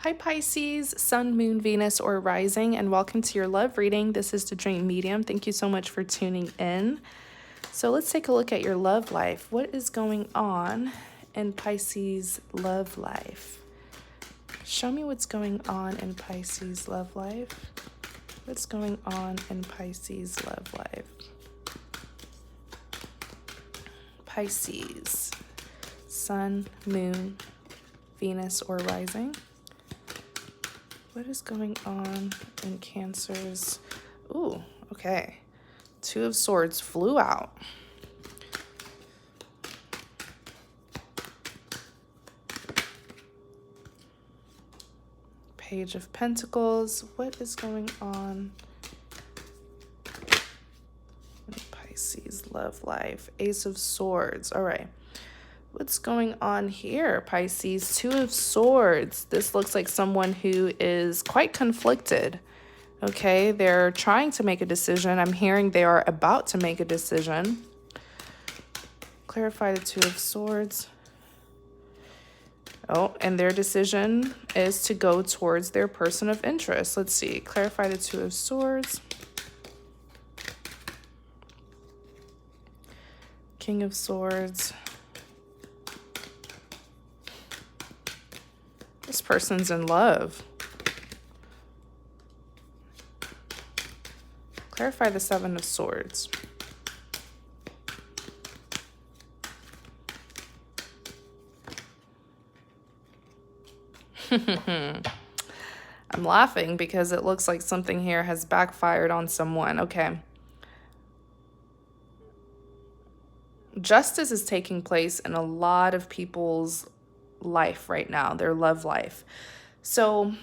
Hi Pisces, Sun, Moon, Venus, or Rising, and welcome to your love reading. This is the Dream Medium. Thank you so much for tuning in. So let's take a look at your love life. What is going on in Pisces' love life? Show me what's going on in Pisces' love life. What's going on in Pisces' love life? Pisces, Sun, Moon, Venus, or Rising. What is going on in Cancer's? Ooh, okay. Two of Swords flew out. Page of Pentacles. What is going on in Pisces' love life? Ace of Swords. All right. What's going on here, Pisces? Two of Swords. This looks like someone who is quite conflicted. Okay, they're trying to make a decision. I'm hearing they are about to make a decision. Clarify the Two of Swords. Oh, and their decision is to go towards their person of interest. Let's see. Clarify the Two of Swords. King of Swords. This person's in love. Clarify the Seven of Swords. I'm laughing because it looks like something here has backfired on someone. Okay. Justice is taking place in a lot of people's life right now, their love life. So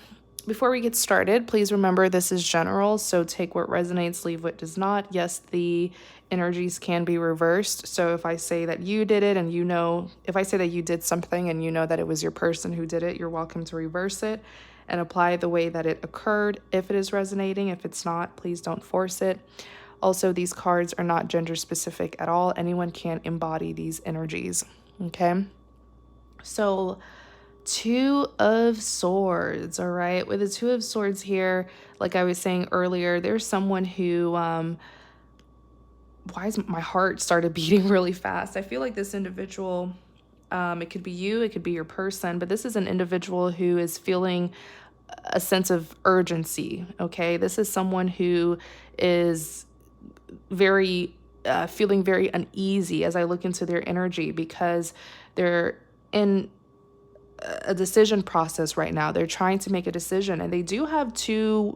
before we get started, please remember this is general, so take what resonates, leave what does not. Yes, the energies can be reversed. So if I say that you did it and you know, if I say that you did something and you know that it was your person who did it, you're welcome to reverse it and apply the way that it occurred if it is resonating. If it's not, please don't force it. Also, these cards are not gender specific at all. Anyone can embody these energies, okay? So, Two of Swords, all right? With the Two of Swords here, like I was saying earlier, there's someone who, why is my heart started beating really fast? I feel like this individual, it could be you, it could be your person, but this is an individual who is feeling a sense of urgency, okay? This is someone who is very, feeling very uneasy as I look into their energy because they're in a decision process right now. They're trying to make a decision and they do have two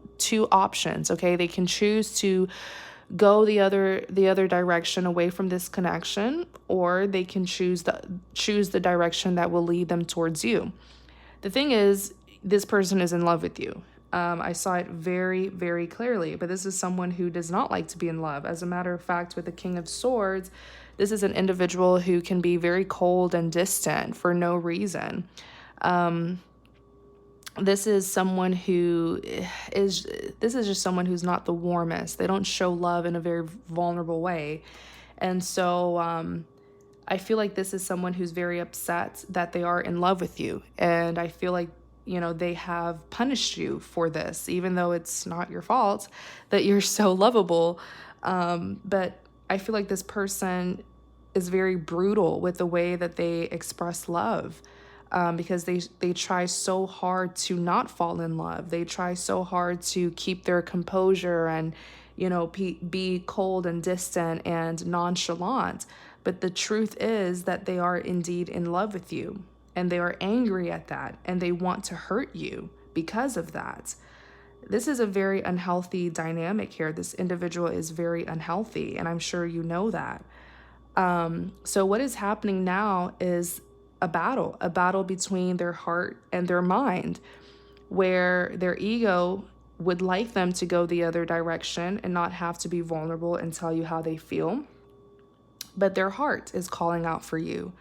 options, okay? They can choose to go the other direction away from this connection, or they can choose the direction that will lead them towards you. The thing is, this person is in love with you. I saw it very, very clearly, but this is someone who does not like to be in love. As a matter of fact, with the King of Swords, this is an individual who can be very cold and distant for no reason. This is someone who this is just someone who's not the warmest. They don't show love in a very vulnerable way. And so I feel like this is someone who's very upset that they are in love with you. And I feel like, you know, they have punished you for this, even though it's not your fault that you're so lovable. But I feel like this person is very brutal with the way that they express love. Because they try so hard to not fall in love. They try so hard to keep their composure and, you know, be cold and distant and nonchalant. But the truth is that they are indeed in love with you, and they are angry at that, and they want to hurt you because of that. This is a very unhealthy dynamic here. This individual is very unhealthy, and I'm sure you know that. So what is happening now is a battle between their heart and their mind, where their ego would like them to go the other direction and not have to be vulnerable and tell you how they feel. But their heart is calling out for you.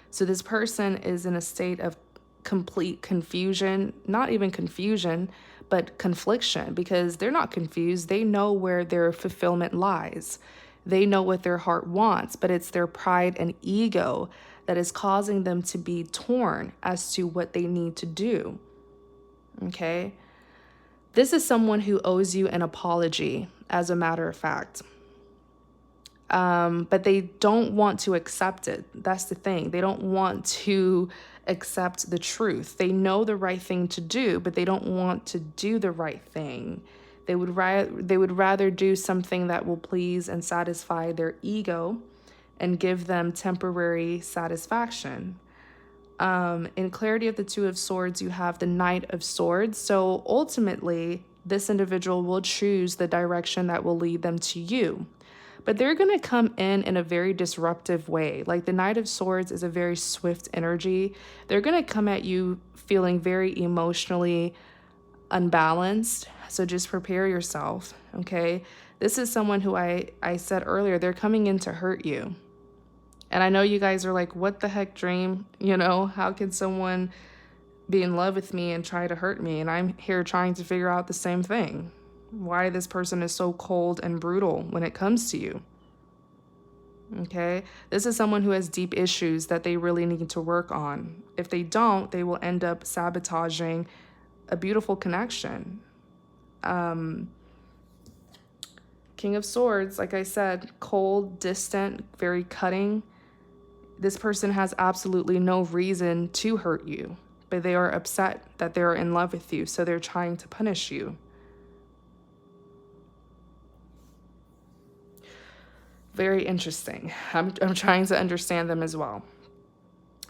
So this person is in a state of complete confusion, not even confusion, but confliction, because they're not confused. They know where their fulfillment lies. They know what their heart wants, but it's their pride and ego that is causing them to be torn as to what they need to do. Okay. This is someone who owes you an apology, as a matter of fact. But they don't want to accept it. That's the thing. They don't want to accept the truth. They know the right thing to do, but they don't want to do the right thing. They would rather do something that will please and satisfy their ego and give them temporary satisfaction. In clarity of the Two of Swords, you have the Knight of Swords. So ultimately, this individual will choose the direction that will lead them to you. But they're going to come in a very disruptive way. Like the Knight of Swords is a very swift energy. They're going to come at you feeling very emotionally unbalanced. So just prepare yourself, okay? This is someone who I said earlier, they're coming in to hurt you. And I know you guys are like, what the heck, Dream? You know, how can someone be in love with me and try to hurt me? And I'm here trying to figure out the same thing. Why this person is so cold and brutal when it comes to you. Okay? This is someone who has deep issues that they really need to work on. If they don't, they will end up sabotaging a beautiful connection. King of Swords, like I said, cold, distant, very cutting. This person has absolutely no reason to hurt you, but they are upset that they're in love with you, so they're trying to punish you. Very interesting. I'm trying to understand them as well.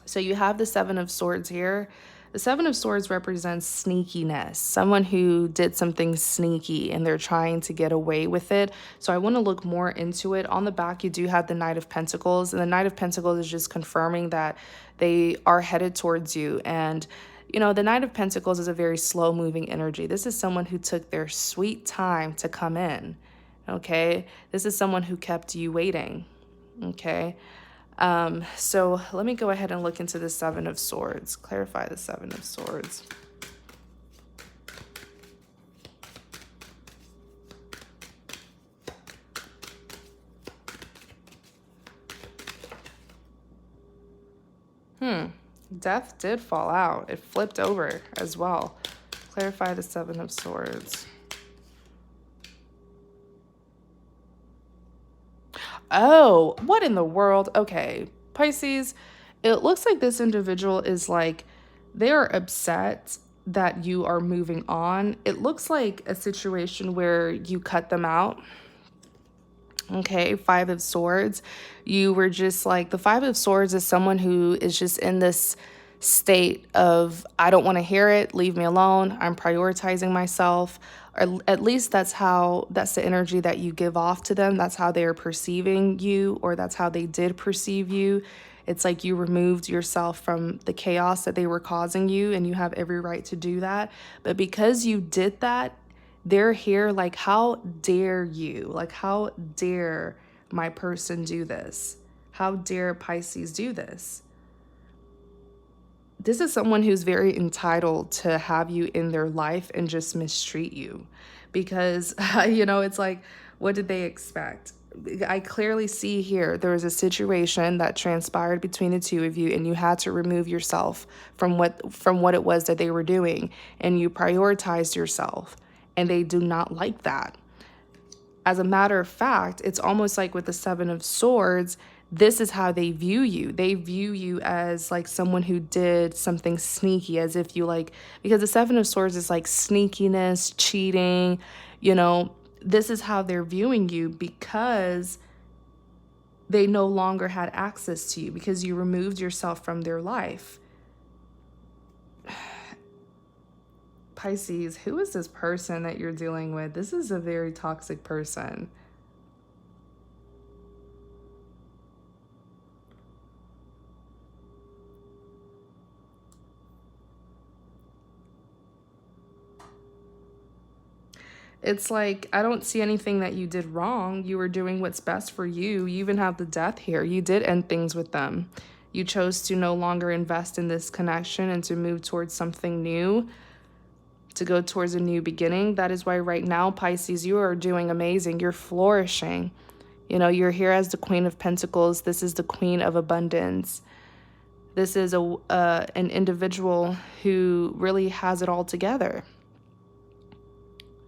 So you have the Seven of Swords here. The Seven of Swords represents sneakiness, someone who did something sneaky and they're trying to get away with it. So I want to look more into it. On the back, you do have the Knight of Pentacles, and the Knight of Pentacles is just confirming that they are headed towards you. And you know, the Knight of Pentacles is a very slow moving energy. This is someone who took their sweet time to come in. Okay, this is someone who kept you waiting. Okay, so let me go ahead and look into the Seven of Swords. Clarify the Seven of Swords. Death did fall out. It flipped over as well. Clarify the Seven of Swords. Oh, what in the world? Okay, Pisces, it looks like this individual is like, they are upset that you are moving on. It looks like a situation where you cut them out. Okay, Five of Swords. You were just like, the Five of Swords is someone who is just in this state of, I don't want to hear it, leave me alone, I'm prioritizing myself. Or at least that's the energy that you give off to them. That's how they are perceiving you, or that's how they did perceive you. It's like you removed yourself from the chaos that they were causing you, and you have every right to do that. But because you did that, they're here like, how dare you? Like, how dare my person do this? How dare Pisces do this? This is someone who's very entitled to have you in their life and just mistreat you because, you know, it's like, what did they expect? I clearly see here there was a situation that transpired between the two of you, and you had to remove yourself from what it was that they were doing, and you prioritized yourself, and they do not like that. As a matter of fact, it's almost like with the Seven of Swords, this is how they view you. They view you as like someone who did something sneaky, as if you like, because the Seven of Swords is like sneakiness, cheating, you know, this is how they're viewing you because they no longer had access to you because you removed yourself from their life. Pisces, who is this person that you're dealing with? This is a very toxic person. It's like, I don't see anything that you did wrong. You were doing what's best for you. You even have the Death here. You did end things with them. You chose to no longer invest in this connection and to move towards something new, to go towards a new beginning. That is why right now, Pisces, you are doing amazing. You're flourishing. You know, you're here as the Queen of Pentacles. This is the Queen of Abundance. This is an individual who really has it all together.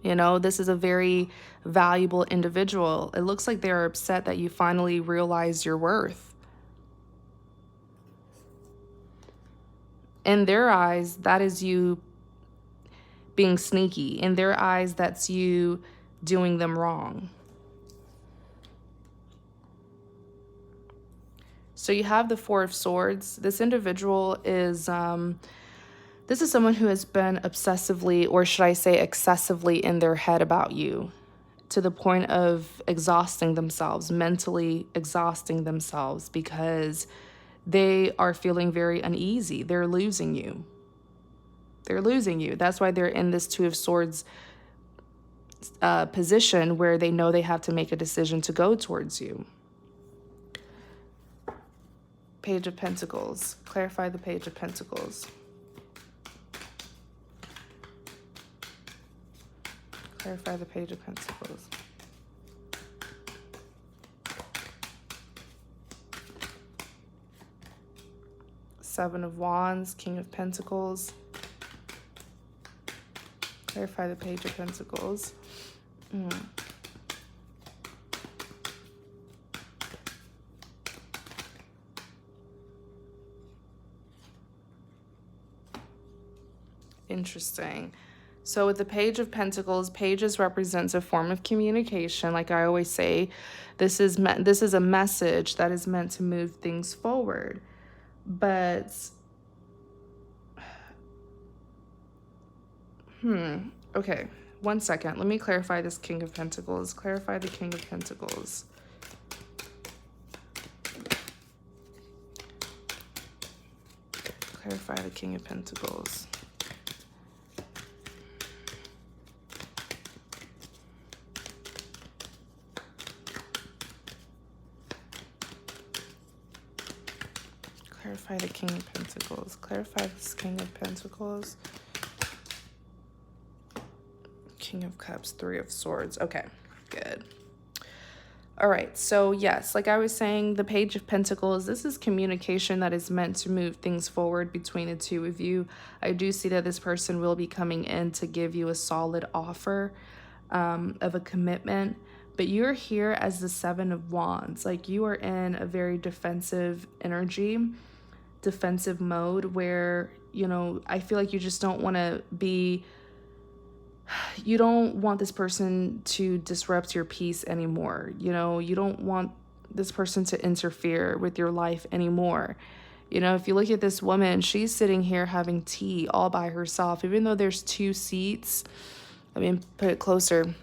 You know, this is a very valuable individual. It looks like they're upset that you finally realize your worth. In their eyes, that is you being sneaky. In their eyes, that's you doing them wrong. So you have the Four of Swords. This individual is, this is someone who has been obsessively, or should I say excessively, in their head about you, to the point of exhausting themselves, mentally exhausting themselves, because they are feeling very uneasy. They're losing you. They're losing you. That's why they're in this Two of Swords position where they know they have to make a decision to go towards you. Page of Pentacles. Clarify the Page of Pentacles. Clarify the Page of Pentacles. Seven of Wands, King of Pentacles. Clarify the Page of Pentacles. Interesting. So with the Page of Pentacles, pages represents a form of communication. Like I always say, this is a message that is meant to move things forward. But okay, 1 second. Let me clarify this King of Pentacles. Clarify the King of Pentacles. Clarify the King of Pentacles. Clarify the King of Pentacles. Clarify this King of Pentacles. King of Cups, Three of Swords. Okay, good. All right, so yes, like I was saying, the Page of Pentacles, this is communication that is meant to move things forward between the two of you. I do see that this person will be coming in to give you a solid offer of a commitment, but you're here as the Seven of Wands. Like you are in a very defensive energy, defensive mode where, you know, I feel like you just don't want to be, you don't want this person to disrupt your peace anymore. You know, you don't want this person to interfere with your life anymore. You know, if you look at this woman, she's sitting here having tea all by herself, even though there's two seats. Let me put it closer.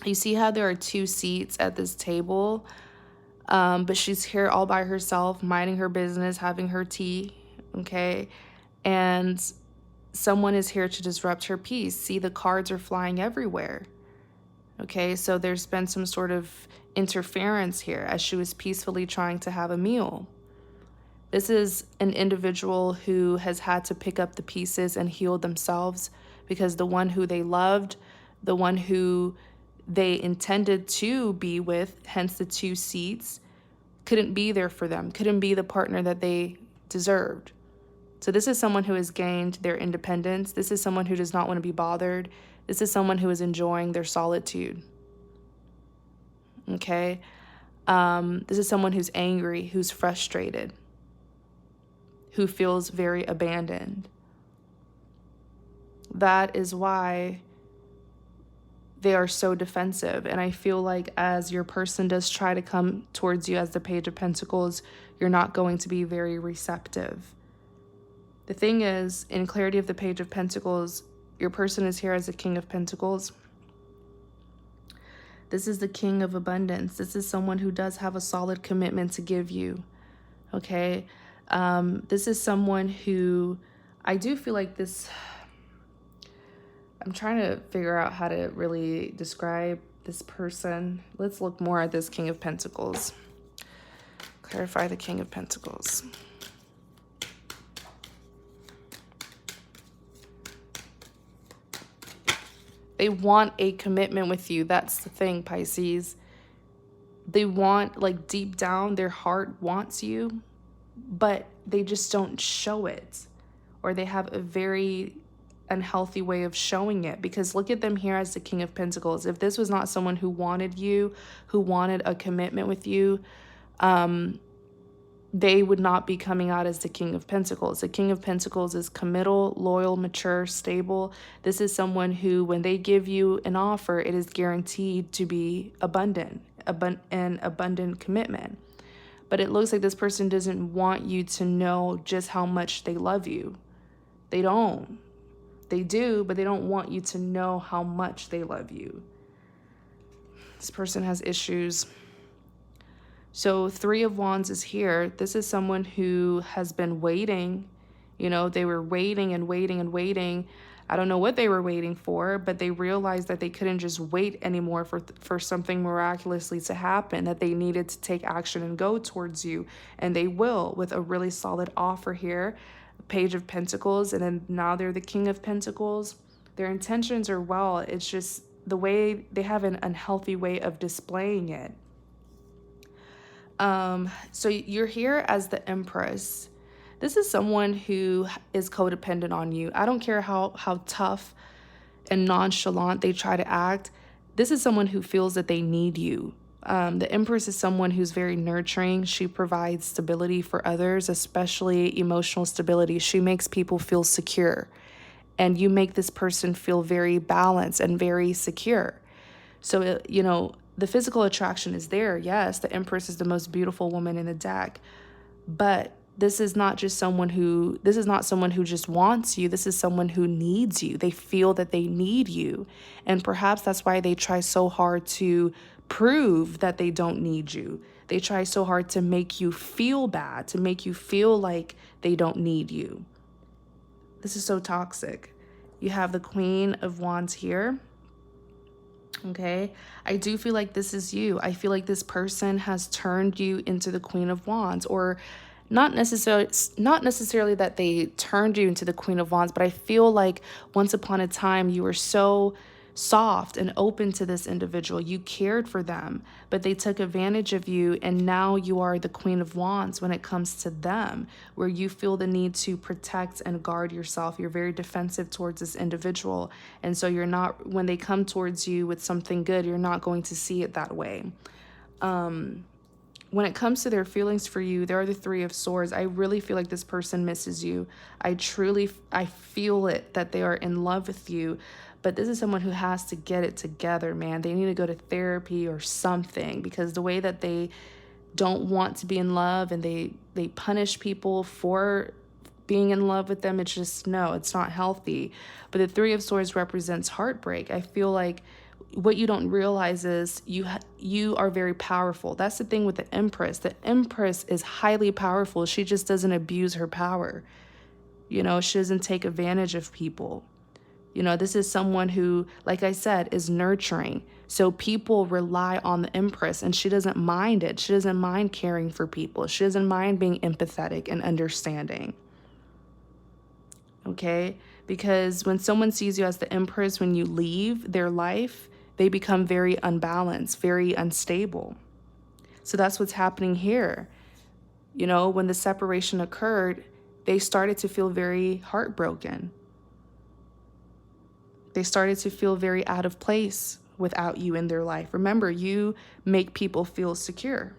You see how there are two seats at this table, but she's here all by herself, minding her business, having her tea, okay? And someone is here to disrupt her peace. See, the cards are flying everywhere. Okay, so there's been some sort of interference here as she was peacefully trying to have a meal. This is an individual who has had to pick up the pieces and heal themselves because the one who they loved, the one who they intended to be with, hence the two seats, couldn't be there for them, couldn't be the partner that they deserved. So this is someone who has gained their independence. This is someone who does not want to be bothered. This is someone who is enjoying their solitude. Okay? This is someone who's angry, who's frustrated, who feels very abandoned. That is why they are so defensive. And I feel like as your person does try to come towards you as the Page of Pentacles, you're not going to be very receptive. The thing is, in clarity of the Page of Pentacles, your person is here as the King of Pentacles. This is the King of Abundance. This is someone who does have a solid commitment to give you, okay? This is someone who, I do feel like this, I'm trying to figure out how to really describe this person. Let's look more at this King of Pentacles. Clarify the King of Pentacles. They want a commitment with you. That's the thing, Pisces. They want, like deep down, their heart wants you. but they just don't show it, or they have a very unhealthy way of showing it. Because look at them here as the King of Pentacles. If this was not someone who wanted you, who wanted a commitment with you, they would not be coming out as the King of Pentacles. The King of Pentacles is committal, loyal, mature, stable. This is someone who, when they give you an offer, it is guaranteed to be abundant commitment. But it looks like this person doesn't want you to know just how much they love you. They don't. They do, but they don't want you to know how much they love you. This person has issues. So 3 of Wands is here. This is someone who has been waiting. You know, they were waiting and waiting and waiting. I don't know what they were waiting for, but they realized that they couldn't just wait anymore for something miraculously to happen, that they needed to take action and go towards you. And they will, with a really solid offer here. Page of Pentacles, and then now they're the King of Pentacles. Their intentions are well. It's just the way they have an unhealthy way of displaying it. So you're here as the Empress. This is someone who is codependent on you. I don't care how tough and nonchalant they try to act. This is someone who feels that they need you. The Empress is someone who's very nurturing. She provides stability for others, especially emotional stability. She makes people feel secure. And you make this person feel very balanced and very secure. So, you know, the physical attraction is there. Yes, the Empress is the most beautiful woman in the deck. But this is not someone who just wants you. This is someone who needs you. They feel that they need you. And perhaps that's why they try so hard to prove that they don't need you. They try so hard to make you feel bad, to make you feel like they don't need you. This is so toxic. You have the Queen of Wands here. Okay, I do feel like this is you. I feel like this person has turned you into the Queen of Wands, or not necessarily that they turned you into the Queen of Wands, but I feel like once upon a time you were so soft and open to this individual. You cared for them, but they took advantage of you, and now you are the Queen of Wands when it comes to them, where you feel the need to protect and guard yourself. You're very defensive towards this individual, and so you're not, when they come towards you with something good, you're not going to see it that way. When it comes to their feelings for you, there are the 3 of Swords. I really feel like this person misses you. I feel it, that they are in love with you. But this is someone who has to get it together, man. They need to go to therapy or something, because the way that they don't want to be in love and they punish people for being in love with them, it's just, no, it's not healthy. But the 3 of Swords represents heartbreak. I feel like what you don't realize is you are very powerful. That's the thing with the Empress. The Empress is highly powerful. She just doesn't abuse her power. You know, she doesn't take advantage of people. You know, this is someone who, like I said, is nurturing. So people rely on the Empress, and she doesn't mind it. She doesn't mind caring for people. She doesn't mind being empathetic and understanding. Okay? Because when someone sees you as the Empress, when you leave their life, they become very unbalanced, very unstable. So that's what's happening here. You know, when the separation occurred, they started to feel very heartbroken. They started to feel very out of place without you in their life. Remember, you make people feel secure.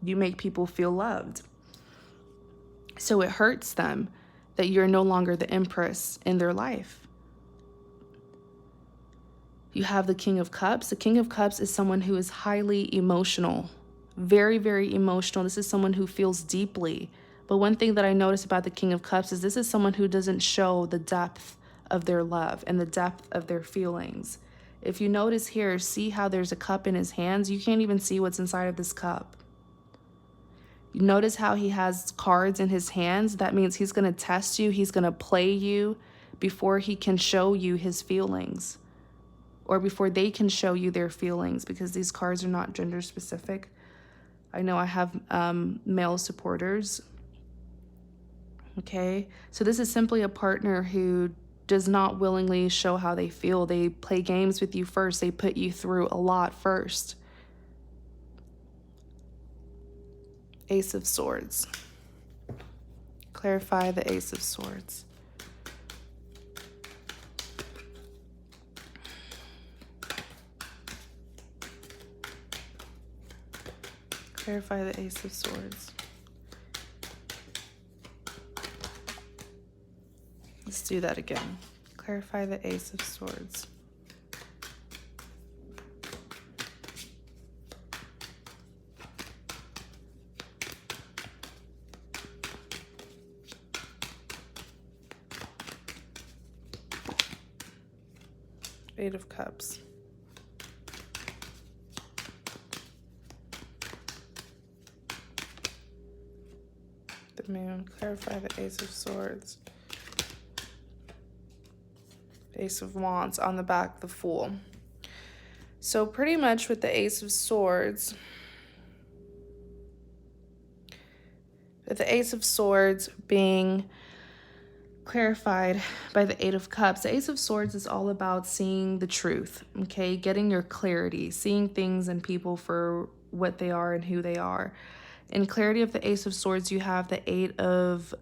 You make people feel loved. So it hurts them that you're no longer the Empress in their life. You have the King of Cups. The King of Cups is someone who is highly emotional, very, very emotional. This is someone who feels deeply. But one thing that I notice about the King of Cups is this is someone who doesn't show the depth of their love and the depth of their feelings. If you notice here, see how there's a cup in his hands? You can't even see what's inside of this cup. You notice how he has cards in his hands? That means he's going to test you. He's going to play you before he can show you his feelings, or before they can show you their feelings, because these cards are not gender specific. I know I have male supporters. Okay, so this is simply a partner who does not willingly show how they feel. They play games with you first. They put you through a lot first. Ace of Swords. Clarify the Ace of Swords. Clarify the Ace of Swords. Let's do that again. Clarify the Ace of Swords. Eight of Cups. The Moon. Clarify the Ace of Swords. Ace of Wands on the back, the Fool. So pretty much with the Ace of Swords, with the Ace of Swords being clarified by the Eight of Cups, the Ace of Swords is all about seeing the truth, okay? Getting your clarity, seeing things and people for what they are and who they are. In clarity of the Ace of Swords, you have the Eight of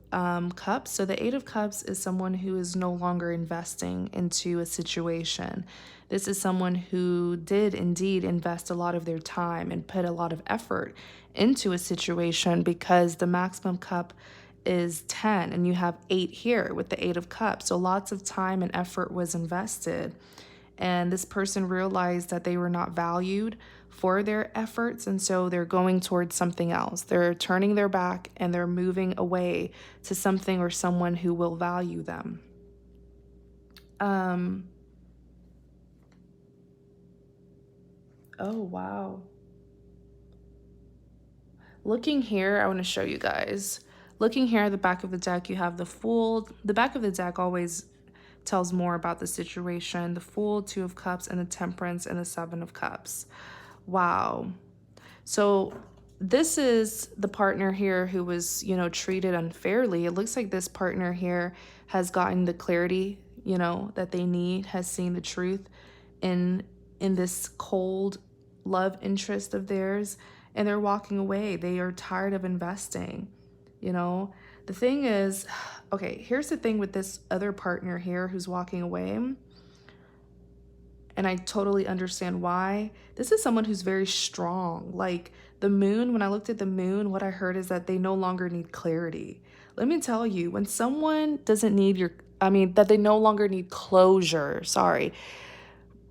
Cups. So the Eight of Cups is someone who is no longer investing into a situation. This is someone who did indeed invest a lot of their time and put a lot of effort into a situation, because the maximum cup is 10 and you have 8 here with the Eight of Cups. So lots of time and effort was invested. And this person realized that they were not valued for their efforts, and so they're going towards something else. They're turning their back and they're moving away to something or someone who will value them. Oh, wow. Looking here, I want to show you guys. Looking here at the back of the deck, you have the Fool. The back of the deck always tells more about the situation. The Fool, Two of Cups, and the Temperance, and the Seven of Cups. Wow. So this is the partner here who was, treated unfairly. It looks like this partner here has gotten the clarity, that they need, has seen the truth in this cold love interest of theirs, and they're walking away. They are tired of investing. The thing is, okay, here's the thing with this other partner here who's walking away. And I totally understand why. This is someone who's very strong. Like the Moon, when I looked at the Moon, what I heard is that they no longer need clarity. Let me tell you, when someone doesn't need that they no longer need closure, sorry.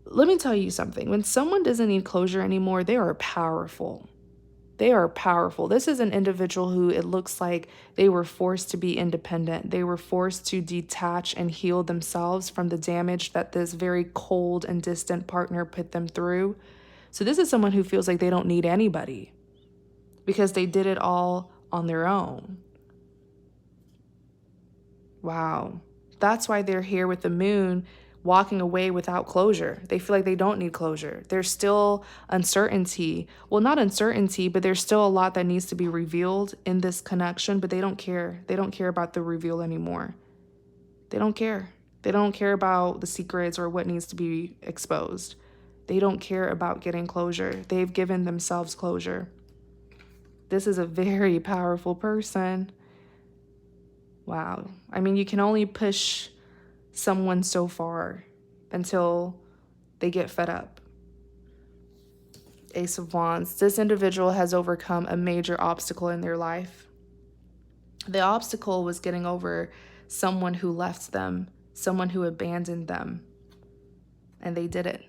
Let me tell you something. When someone doesn't need closure anymore, they are powerful. They are powerful. This is an individual who it looks like they were forced to be independent. They were forced to detach and heal themselves from the damage that this very cold and distant partner put them through. So this is someone who feels like they don't need anybody because they did it all on their own. Wow. That's why they're here with the Moon, walking away without closure. They feel like they don't need closure. There's still uncertainty. Well, not uncertainty, but there's still a lot that needs to be revealed in this connection, but they don't care. They don't care about the reveal anymore. They don't care. They don't care about the secrets or what needs to be exposed. They don't care about getting closure. They've given themselves closure. This is a very powerful person. Wow. I mean, you can only push someone so far until they get fed up. Ace of Wands. This individual has overcome a major obstacle in their life. The obstacle was getting over someone who left them, someone who abandoned them, and they did it.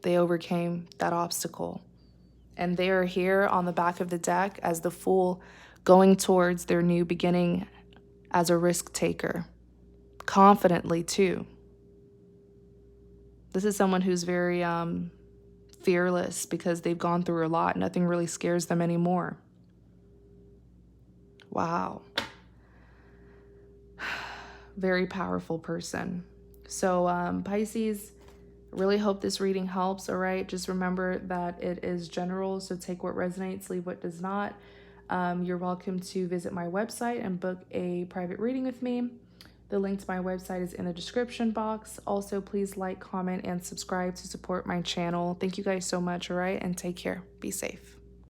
They overcame that obstacle. And they are here on the back of the deck as the Fool, going towards their new beginning as a risk taker. Confidently too. This is someone who's very fearless because they've gone through a lot. Nothing really scares them anymore. Wow. Very powerful person. So Pisces, really hope this reading helps. All right, just remember that it is general, so take what resonates, leave what does not. You're welcome to visit my website and book a private reading with me. The link to my website is in the description box. Also, please like, comment, and subscribe to support my channel. Thank you guys so much, all right? And take care. Be safe.